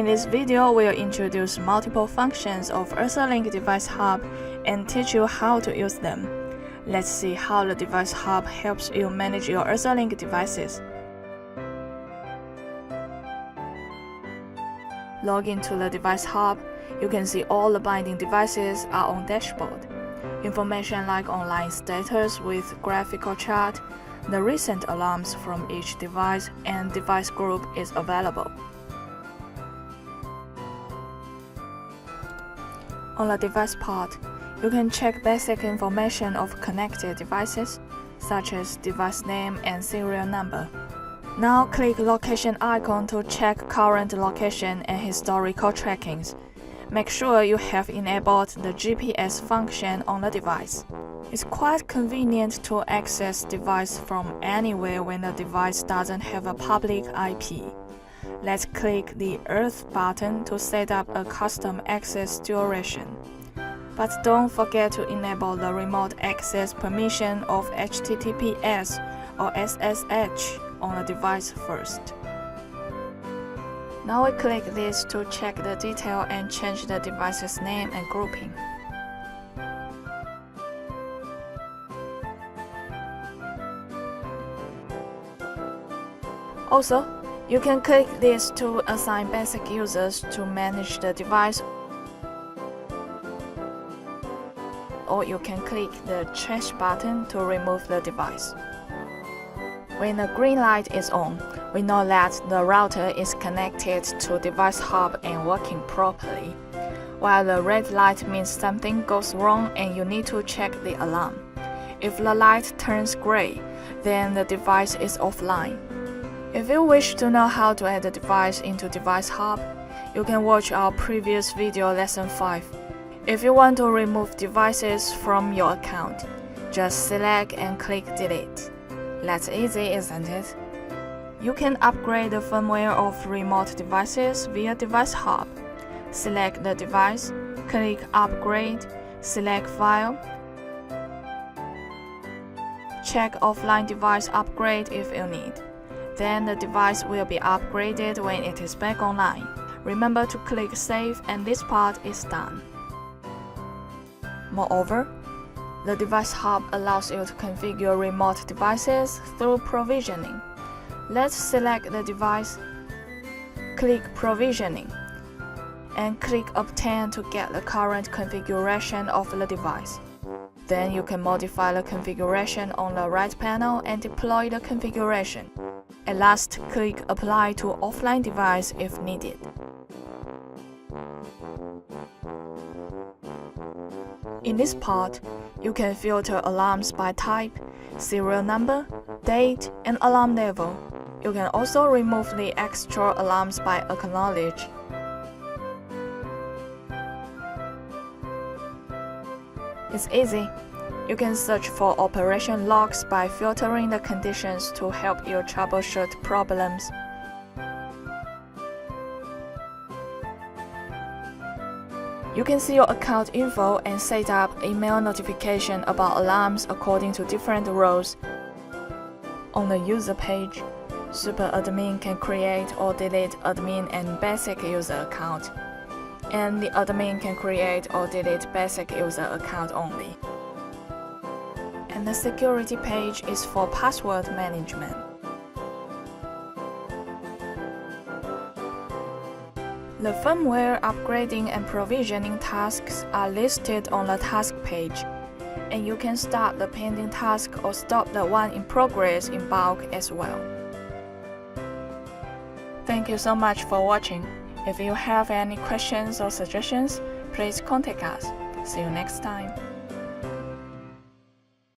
In this video, we'll introduce multiple functions of Ursalink DeviceHub and teach you how to use them. Let's see how the DeviceHub helps you manage your Ursalink devices. Log into the DeviceHub. You can see all the binding devices are on dashboard. Information like online status with graphical chart, the recent alarms from each device, and device group is available. On the device part, you can check basic information of connected devices, such as device name and serial number. Now click location icon to check current location and historical trackings. Make sure you have enabled the GPS function on the device. It's quite convenient to access device from anywhere when the device doesn't have a public IP. Let's click the Earth button to set up a custom access duration. But don't forget to enable the remote access permission of HTTPS or SSH on the device first. Now we click this to check the detail and change the device's name and grouping. Also, you can click this to assign basic users to manage the device, or you can click the trash button to remove the device. When the green light is on, we know that the router is connected to DeviceHub and working properly, while the red light means something goes wrong and you need to check the alarm. If the light turns gray, then the device is offline. If you wish to know how to add a device into DeviceHub, you can watch our previous video lesson 5. If you want to remove devices from your account, just select and click delete. That's easy, isn't it? You can upgrade the firmware of remote devices via DeviceHub. Select the device, click upgrade, select file. Check offline device upgrade if you need. Then the device will be upgraded when it is back online. Remember to click save and this part is done. Moreover, the DeviceHub allows you to configure remote devices through provisioning. Let's select the device, click provisioning, and click obtain to get the current configuration of the device. Then you can modify the configuration on the right panel and deploy the configuration. At last, click apply to offline device if needed. In this part, you can filter alarms by type, serial number, date, and alarm level. You can also remove the extra alarms by acknowledge. It's easy. You can search for operation logs by filtering the conditions to help you troubleshoot problems. You can see your account info and set up email notification about alarms according to different roles. On the user page, super admin can create or delete admin and basic user account, and the admin can create or delete basic user account only. And the security page is for password management. The firmware upgrading and provisioning tasks are listed on the task page, and you can start the pending task or stop the one in progress in bulk as well. Thank you so much for watching. If you have any questions or suggestions, please contact us. See you next time.